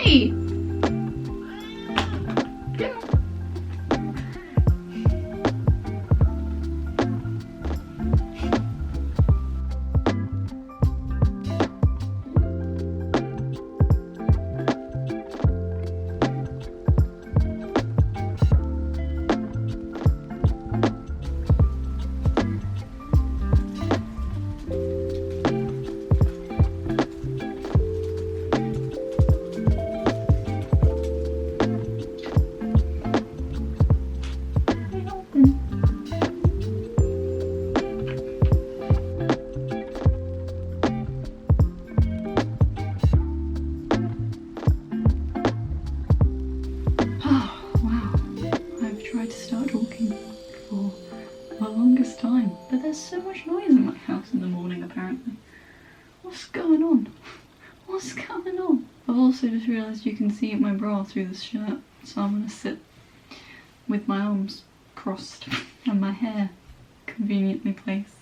Hey! Time, but there's so much noise in my house in the morning apparently. What's going on? What's going on? I've also just realised you can see my bra through this shirt, so I'm gonna sit with my arms crossed and my hair conveniently placed.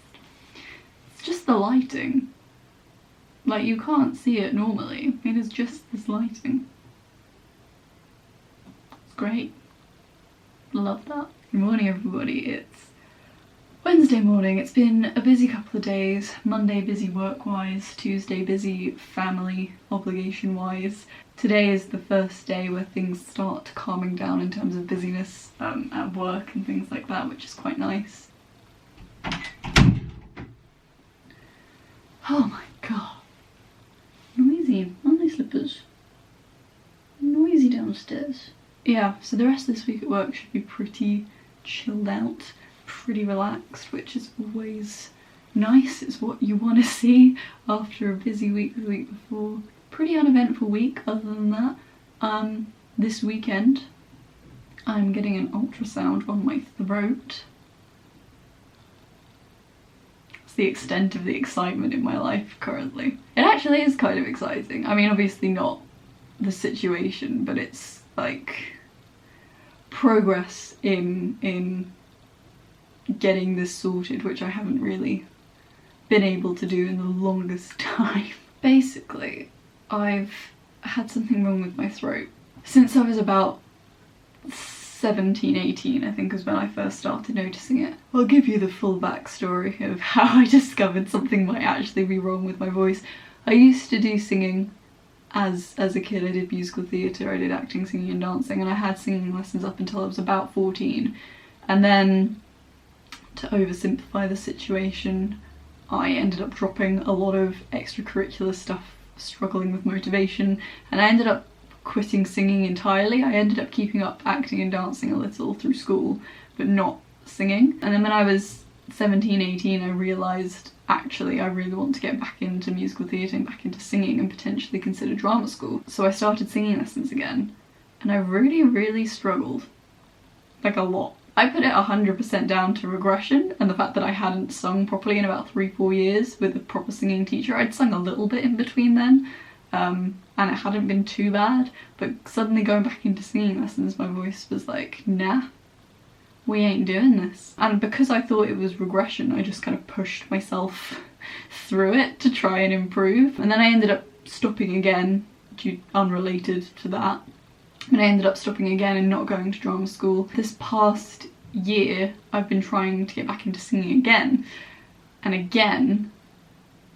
It's just the lighting. Like, you can't see it normally. It is just this lighting. It's great. Love that. Good morning everybody, it's Wednesday morning. It's been a busy couple of days. Monday busy work-wise, Tuesday busy family obligation-wise. Today is the first day where things start calming down in terms of busyness at work and things like that, which is quite nice. Oh my god. Noisy. Aren't they slippers? Noisy downstairs. Yeah, so the rest of this week at work should be pretty chilled out, pretty relaxed, which is always nice. It's what you want to see after a busy week the week before. Pretty uneventful week other than that. This weekend I'm getting an ultrasound on my throat. It's the extent of the excitement in my life currently. It actually is kind of exciting. I mean, obviously not the situation, but it's like progress in getting this sorted, which I haven't really been able to do in the longest time. Basically, I've had something wrong with my throat since I was about 17, 18, I think is when I first started noticing it. I'll give you the full backstory of how I discovered something might actually be wrong with my voice. I used to do singing as a kid. I did musical theatre, I did acting, singing and dancing, and I had singing lessons up until I was about 14. And then, to oversimplify the situation, I ended up dropping a lot of extracurricular stuff, struggling with motivation, and I ended up quitting singing entirely. I ended up keeping up acting and dancing a little through school, but not singing. And then when I was 17, 18, I realised actually I really want to get back into musical theatre and back into singing and potentially consider drama school. So I started singing lessons again, and I really struggled, like a lot. I put it 100% down to regression and the fact that I hadn't sung properly in about 3-4 years with a proper singing teacher. I'd sung a little bit in between then, and it hadn't been too bad, but suddenly going back into singing lessons, my voice was like, nah, we ain't doing this. And because I thought it was regression, I just kind of pushed myself through it to try and improve. And then I ended up stopping again, unrelated to that. And I ended up stopping again and not going to drama school. This past year, I've been trying to get back into singing again. And again,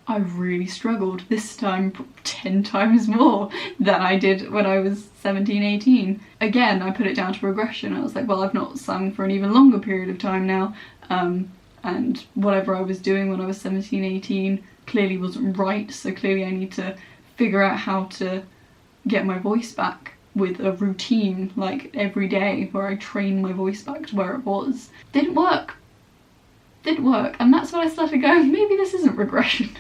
I really struggled. This time 10 times more than I did when I was 17, 18. Again, I put it down to regression. I was like, well, I've not sung for an even longer period of time now. And whatever I was doing when I was 17, 18 clearly wasn't right. So clearly I need to figure out how to get my voice back with a routine, like every day, where I train my voice back to where it was. Didn't work. And that's when I started going, maybe this isn't regression.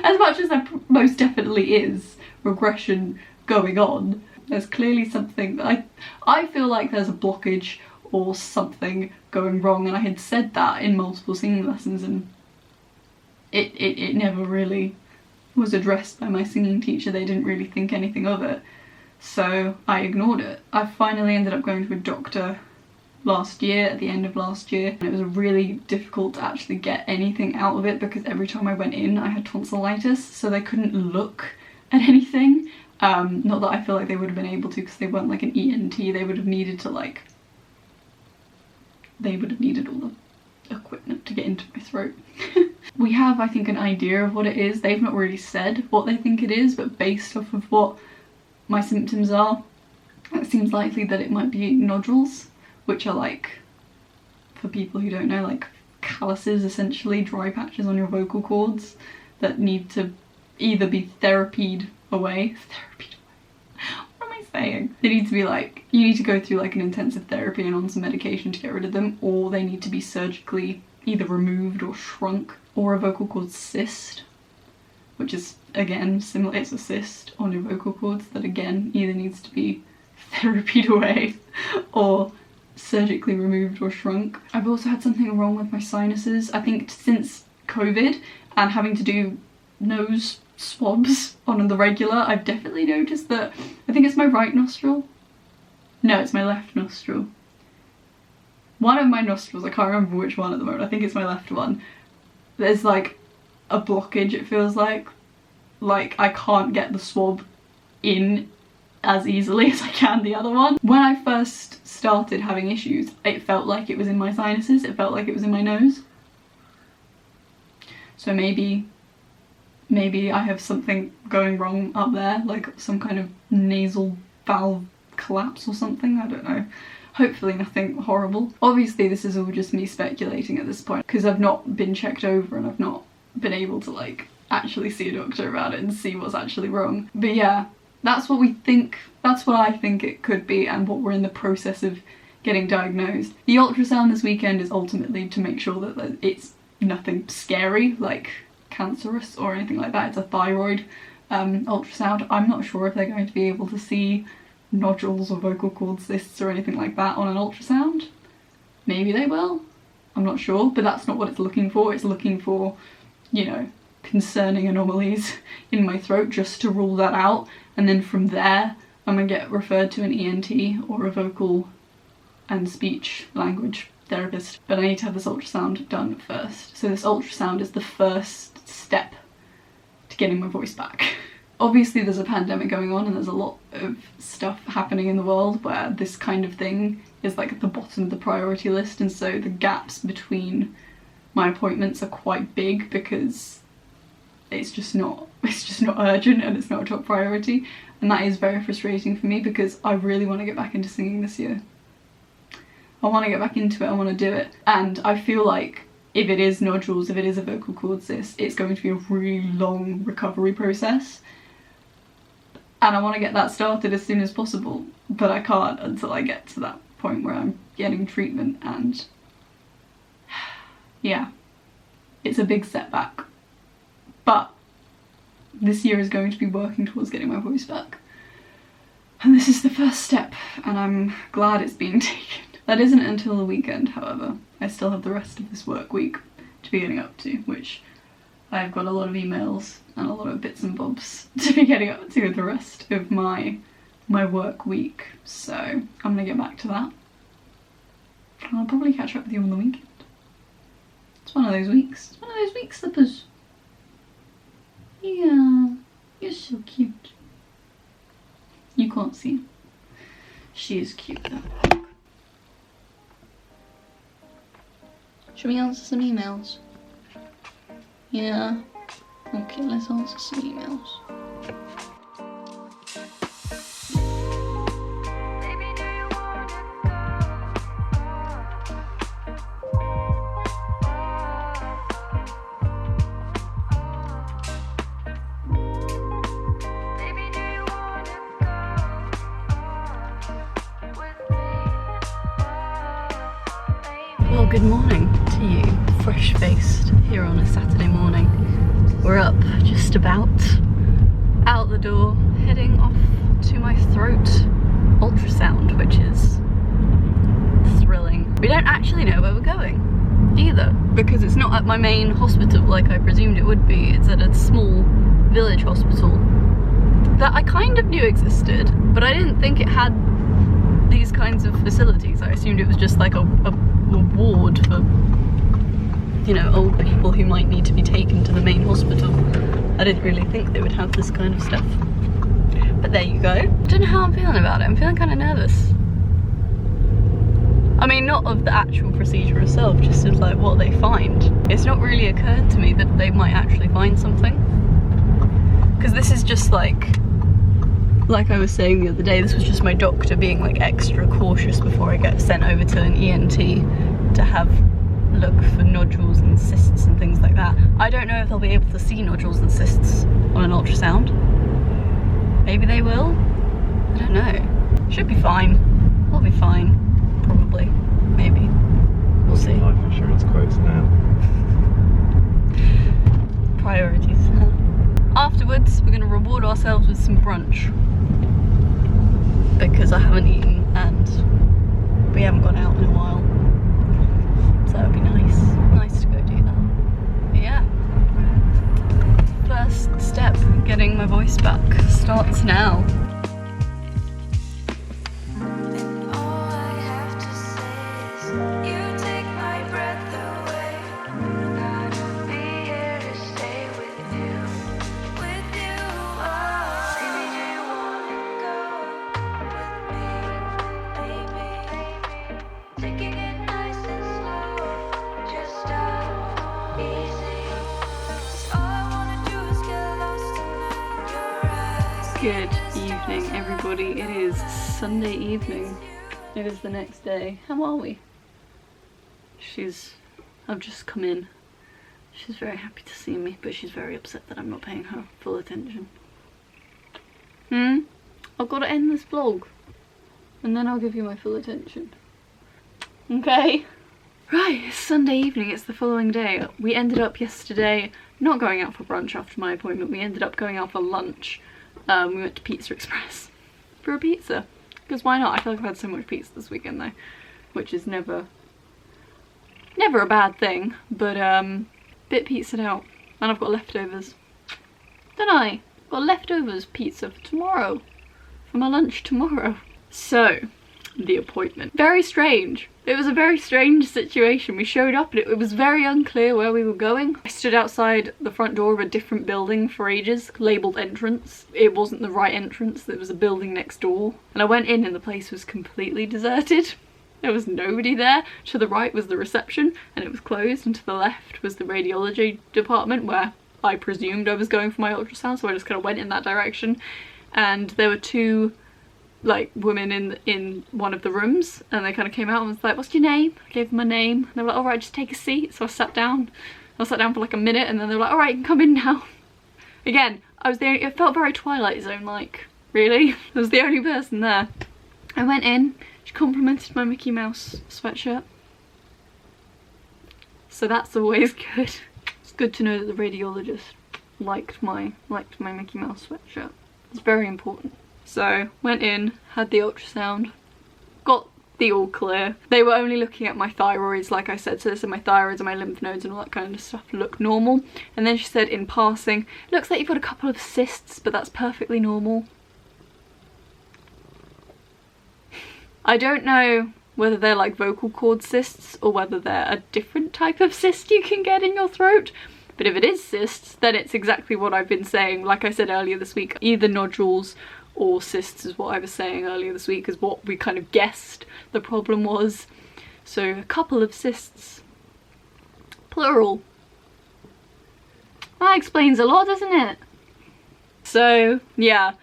As much as there most definitely is regression going on, there's clearly something that I feel like there's a blockage or something going wrong, and I had said that in multiple singing lessons, and it never really was addressed by my singing teacher. They didn't really think anything of it, so I ignored it. I finally ended up going to a doctor last year, at the end of last year, and it was really difficult to actually get anything out of it because every time I went in I had tonsillitis, so they couldn't look at anything. Not that I feel like they would have been able to, because they weren't like an ENT. They would have needed to like, they would have needed all the equipment to get into my throat. We have, I think, an idea of what it is. They've not really said what they think it is, but based off of what my symptoms are, it seems likely that it might be nodules, which are like, for people who don't know, like calluses, essentially, dry patches on your vocal cords that need to either be therapied away. What am I saying? They need to be like, you need to go through like an intensive therapy and on some medication to get rid of them, or they need to be surgically either removed or shrunk, or a vocal cord cyst, which is again similar. It's a cyst on your vocal cords that again either needs to be therapied away or surgically removed or shrunk. I've also had something wrong with my sinuses. I think since COVID and having to do nose swabs on the regular, I've definitely noticed that, I think it's my right nostril. No, it's my left nostril. One of my nostrils, I can't remember which one at the moment, I think it's my left one. There's like a blockage, it feels like I can't get the swab in as easily as I can the other one. When I first started having issues, it felt like it was in my sinuses, it felt like it was in my nose. So maybe I have something going wrong up there, like some kind of nasal valve collapse or something, I don't know. Hopefully nothing horrible. Obviously this is all just me speculating at this point, because I've not been checked over and I've not been able to like actually see a doctor about it and see what's actually wrong. But yeah, that's what we think, that's what I think it could be, and what we're in the process of getting diagnosed. The ultrasound this weekend is ultimately to make sure that it's nothing scary, like cancerous or anything like that. It's a thyroid ultrasound. I'm not sure if they're going to be able to see nodules or vocal cord cysts or anything like that on an ultrasound. Maybe they will, I'm not sure, but that's not what it's looking for. It's looking for, you know, concerning anomalies in my throat, just to rule that out, and then from there I'm gonna get referred to an ENT or a vocal and speech language therapist. But I need to have this ultrasound done first. So this ultrasound is the first step to getting my voice back. Obviously there's a pandemic going on and there's a lot of stuff happening in the world where this kind of thing is like at the bottom of the priority list, and so the gaps between my appointments are quite big because it's just not urgent and it's not a top priority, and that is very frustrating for me because I really want to get back into singing this year. I want to get back into it, I want to do it, and I feel like if it is nodules, if it is a vocal cord cyst, it's going to be a really long recovery process. And I want to get that started as soon as possible, but I can't until I get to that point where I'm getting treatment, and yeah, it's a big setback. But this year is going to be working towards getting my voice back. And this is the first step, and I'm glad it's being taken. That isn't until the weekend, however. I still have the rest of this work week to be getting up to, which I've got a lot of emails and a lot of bits and bobs to be getting up to the rest of my work week. So I'm gonna get back to that. And I'll probably catch up with you on the weekend. It's one of those weeks. It's one of those weeks, Slippers. Yeah, you're so cute. You can't see. She is cute though. Should we answer some emails? Yeah. Okay, let's answer some emails. Well, good morning to you, fresh-faced, here on a Saturday morning. We're up, just about, out the door, heading off to my throat ultrasound, which is thrilling. We don't actually know where we're going, either, because it's not at my main hospital like I presumed it would be. It's at a small village hospital that I kind of knew existed, but I didn't think it had these kinds of facilities. I assumed it was just like a ward for, you know, old people who might need to be taken to the main hospital. I didn't really think they would have this kind of stuff. But there you go. I don't know how I'm feeling about it. I'm feeling kind of nervous. I mean, not of the actual procedure itself, just of like what they find. It's not really occurred to me that they might actually find something. Because this is just like I was saying the other day, this was just my doctor being like extra cautious before I get sent over to an ENT to have look for nodules and cysts and things like that. I don't know if they'll be able to see nodules and cysts on an ultrasound. Maybe they will. I don't know. Should be fine. I'll be fine. Probably. Maybe. We'll see. Life insurance quotes now. Priorities. Afterwards, we're going to reward ourselves with some brunch. Because I haven't eaten and we haven't gone out in a while. So it'd be nice to go do that. But yeah. First step, getting my voice back, starts now. Good evening, everybody. It is Sunday evening. It is the next day. How are we? I've just come in. She's very happy to see me, but she's very upset that I'm not paying her full attention. I've got to end this vlog, and then I'll give you my full attention. Okay? Right, it's Sunday evening, it's the following day. We ended up yesterday not going out for brunch after my appointment, we ended up going out for lunch. We went to Pizza Express for a pizza, because why not? I feel like I've had so much pizza this weekend though, which is never a bad thing, but bit pizzaed out, and I've got leftovers, don't I? Got leftovers pizza for tomorrow, for my lunch tomorrow. So, the appointment. Very strange. It was a very strange situation. We showed up and it was very unclear where we were going. I stood outside the front door of a different building for ages, labelled entrance. It wasn't the right entrance, there was a building next door. And I went in and the place was completely deserted. There was nobody there. To the right was the reception and it was closed, and to the left was the radiology department where I presumed I was going for my ultrasound, so I just kind of went in that direction. And there were two like women in one of the rooms, and they kind of came out and was like, what's your name? I gave them my name and they were like, alright, just take a seat. So I sat down for like a minute, and then they were like, alright, you can come in now. Again, I was the only, it felt very Twilight Zone like, really. I was the only person there. I went in, she complimented my Mickey Mouse sweatshirt, so that's always good. It's good to know that the radiologist liked my Mickey Mouse sweatshirt. It's very important. So, went in, had the ultrasound, got the all clear. They were only looking at my thyroids, like I said, so they said my thyroids and my lymph nodes and all that kind of stuff look normal. And then she said in passing, looks like you've got a couple of cysts, but that's perfectly normal. I don't know whether they're like vocal cord cysts or whether they're a different type of cyst you can get in your throat. But if it is cysts, then it's exactly what I've been saying. Like I said earlier this week, either nodules or cysts is what I was saying earlier this week, is what we kind of guessed the problem was. So a couple of cysts. Plural. That explains a lot, doesn't it? So yeah,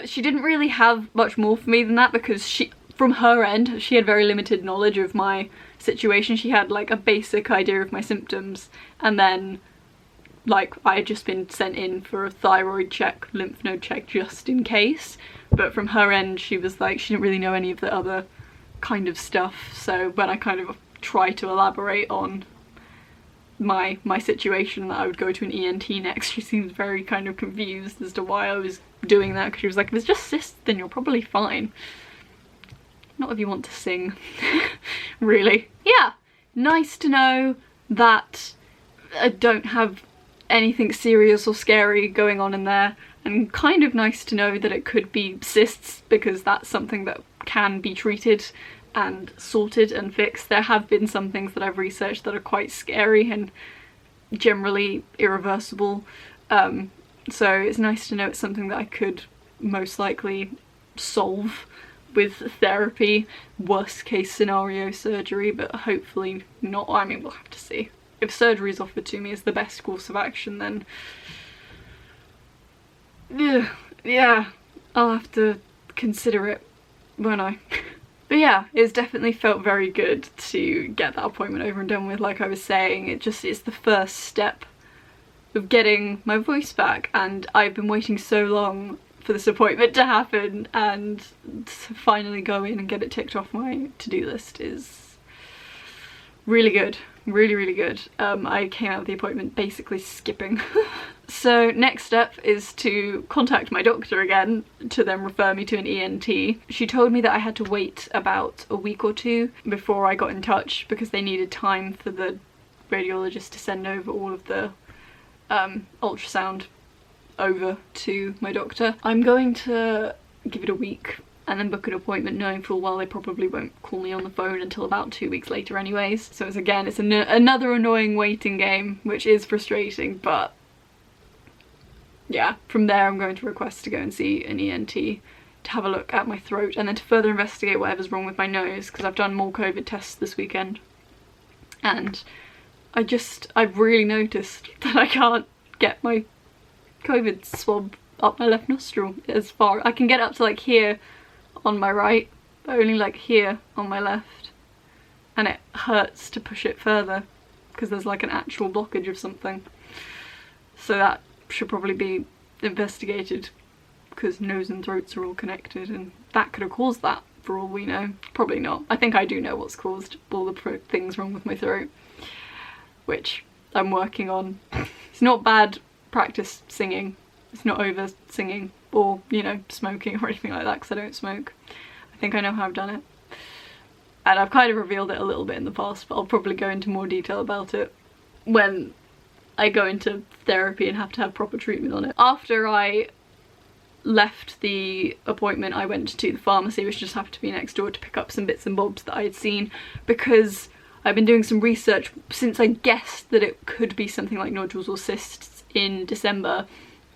she didn't really have much more for me than that, because from her end, she had very limited knowledge of my situation. She had like a basic idea of my symptoms, and then like I had just been sent in for a thyroid check, lymph node check, just in case. But from her end, she was like, she didn't really know any of the other kind of stuff. So when I kind of tried to elaborate on my situation, that I would go to an ENT next, she seemed very kind of confused as to why I was doing that, because she was like, if it's just cysts, then you're probably fine. Not if you want to sing. Really. Yeah, nice to know that I don't have anything serious or scary going on in there, and kind of nice to know that it could be cysts, because that's something that can be treated and sorted and fixed. There have been some things that I've researched that are quite scary and generally irreversible, so it's nice to know it's something that I could most likely solve with therapy, worst case scenario surgery, but hopefully not. I mean, we'll have to see. If surgery is offered to me as the best course of action, then yeah, I'll have to consider it, won't I? But yeah, it's definitely felt very good to get that appointment over and done with. Like I was saying, it's the first step of getting my voice back, and I've been waiting so long for this appointment to happen, and to finally go in and get it ticked off my to-do list is really good. Really good. I came out of the appointment basically skipping. So next step is to contact my doctor again to then refer me to an ENT. She told me that I had to wait about a week or two before I got in touch because they needed time for the radiologist to send over all of the ultrasound over to my doctor. I'm going to give it a week and then book an appointment, knowing full well they probably won't call me on the phone until about 2 weeks later anyways. So it's another annoying waiting game, which is frustrating, but yeah. From there I'm going to request to go and see an ENT to have a look at my throat and then to further investigate whatever's wrong with my nose, because I've done more COVID tests this weekend and I've really noticed that I can't get my COVID swab up my left nostril as far. I can get up to like here on my right, but only like here on my left, and it hurts to push it further because there's like an actual blockage of something. So that should probably be investigated because nose and throats are all connected, and that could have caused that for all we know. Probably not. I think I do know what's caused all the things wrong with my throat, which I'm working on. It's not bad practice singing. It's not over singing or, you know, smoking or anything like that, because I don't smoke. I think I know how I've done it. And I've kind of revealed it a little bit in the past, but I'll probably go into more detail about it when I go into therapy and have to have proper treatment on it. After I left the appointment, I went to the pharmacy, which just happened to be next door, to pick up some bits and bobs that I had seen, because I've been doing some research since I guessed that it could be something like nodules or cysts in December.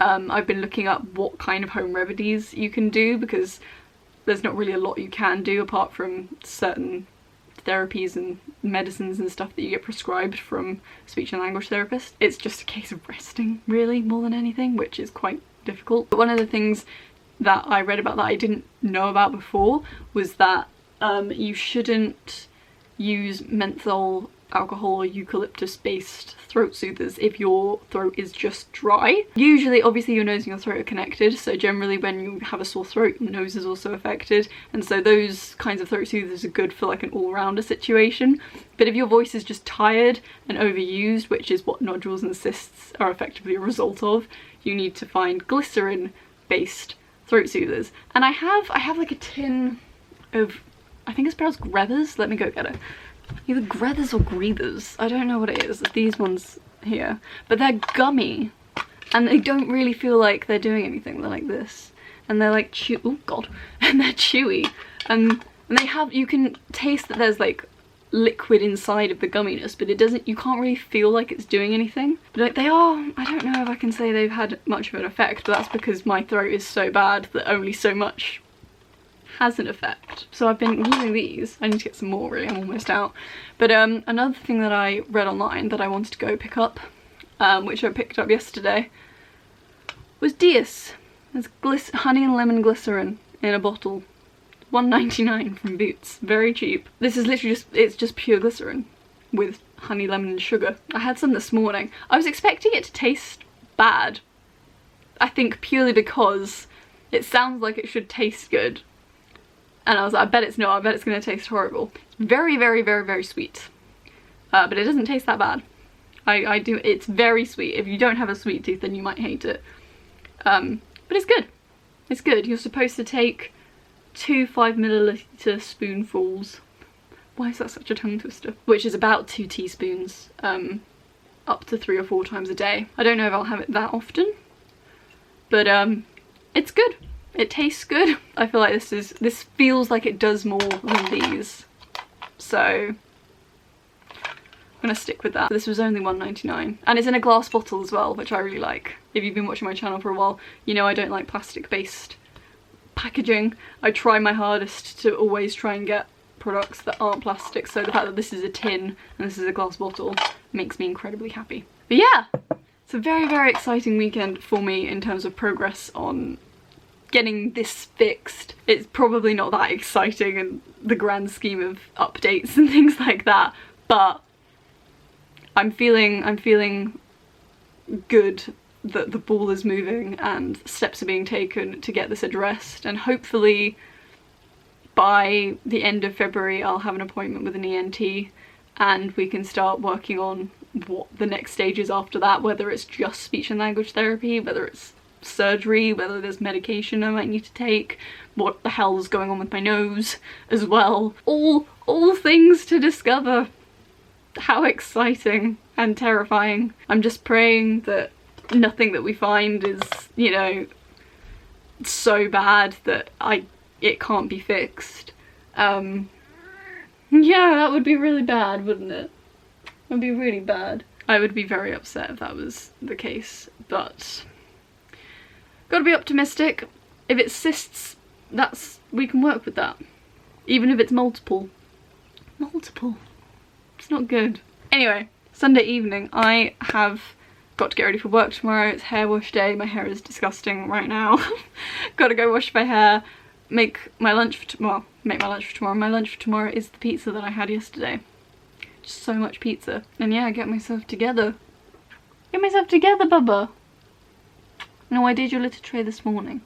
I've been looking up what kind of home remedies you can do, because there's not really a lot you can do apart from certain therapies and medicines and stuff that you get prescribed from speech and language therapists. It's just a case of resting, really, more than anything, which is quite difficult. But one of the things that I read about that I didn't know about before was that you shouldn't use menthol, alcohol or eucalyptus based throat soothers if your throat is just dry. Usually, obviously, your nose and your throat are connected, so generally when you have a sore throat, your nose is also affected, and so those kinds of throat soothers are good for like an all-rounder situation. But if your voice is just tired and overused, which is what nodules and cysts are effectively a result of, you need to find glycerin based throat soothers. And I have like a tin of, I think it's pronounced Grethers. Let me go get it. Either Grethers or Greethers. I don't know what it is. These ones here. But they're gummy. And they don't really feel like they're doing anything. They're like this. And they're like oh god. And they're chewy. And they have, you can taste that there's like liquid inside of the gumminess, but it doesn't, you can't really feel like it's doing anything. But like they are, I don't know if I can say they've had much of an effect, but that's because my throat is so bad that only so much has an effect. So I've been using these. I need to get some more, really. I'm almost out. But another thing that I read online that I wanted to go pick up, which I picked up yesterday, was Dias. There's honey and lemon glycerin in a bottle. $1.99 from Boots. Very cheap. This is literally it's just pure glycerin with honey, lemon and sugar. I had some this morning. I was expecting it to taste bad. I think purely because it sounds like it should taste good. And I was like, I bet it's not. I bet it's going to taste horrible. It's very, very, very, very sweet. But it doesn't taste that bad. It's very sweet. If you don't have a sweet tooth, then you might hate it. But it's good. It's good. You're supposed to take 2 5ml spoonfuls. Why is that such a tongue twister? Which is about 2 teaspoons, up to 3 or 4 times a day. I don't know if I'll have it that often, but it's good. It tastes good. I feel like this feels like it does more than these. So I'm gonna stick with that. This was only $1.99. And it's in a glass bottle as well, which I really like. If you've been watching my channel for a while, you know I don't like plastic based packaging. I try my hardest to always try and get products that aren't plastic, so the fact that this is a tin and this is a glass bottle makes me incredibly happy. But yeah, it's a very, very exciting weekend for me in terms of progress on getting this fixed. It's probably not that exciting in the grand scheme of updates and things like that, but I'm feeling good that the ball is moving and steps are being taken to get this addressed, and hopefully by the end of February I'll have an appointment with an ENT and we can start working on what the next stage is after that, whether it's just speech and language therapy, whether it's surgery, whether there's medication I might need to take, what the hell is going on with my nose as well. All things to discover. How exciting and terrifying. I'm just praying that nothing that we find is, you know, so bad that it can't be fixed. Yeah, that would be really bad, wouldn't it? It would be really bad. I would be very upset if that was the case, but gotta be optimistic. If it's cysts, we can work with that. Even if it's multiple. Multiple. It's not good. Anyway, Sunday evening, I have got to get ready for work tomorrow. It's hair wash day. My hair is disgusting right now. Gotta go wash my hair, make my lunch for tomorrow. My lunch for tomorrow is the pizza that I had yesterday. Just so much pizza. And yeah, get myself together. Get myself together, Bubba. No, I did your little tray this morning.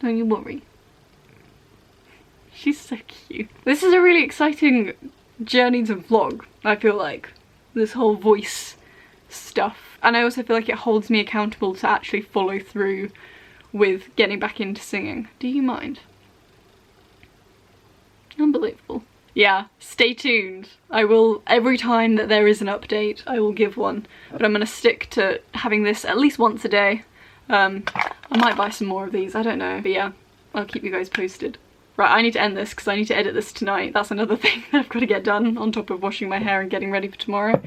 Don't you worry. She's so cute. This is a really exciting journey to vlog, I feel like. This whole voice stuff. And I also feel like it holds me accountable to actually follow through with getting back into singing. Do you mind? Unbelievable. Yeah, stay tuned. I will, every time that there is an update, I will give one. But I'm gonna stick to having this at least once a day. I might buy some more of these, I don't know. But yeah, I'll keep you guys posted. Right, I need to end this because I need to edit this tonight. That's another thing that I've got to get done on top of washing my hair and getting ready for tomorrow.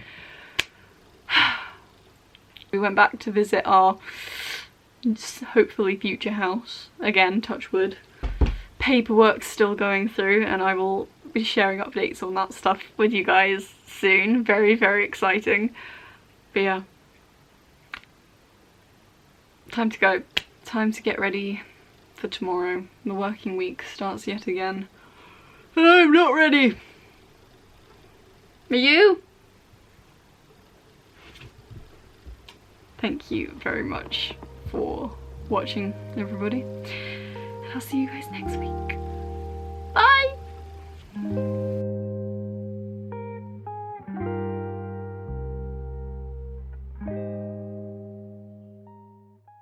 We went back to visit our hopefully future house. Again, touch wood. Paperwork's still going through and I will be sharing updates on that stuff with you guys soon. Very, very exciting. But yeah. Time to go. Time to get ready for tomorrow. The working week starts yet again. I'm not ready. Are you? Thank you very much for watching, everybody. I'll see you guys next week.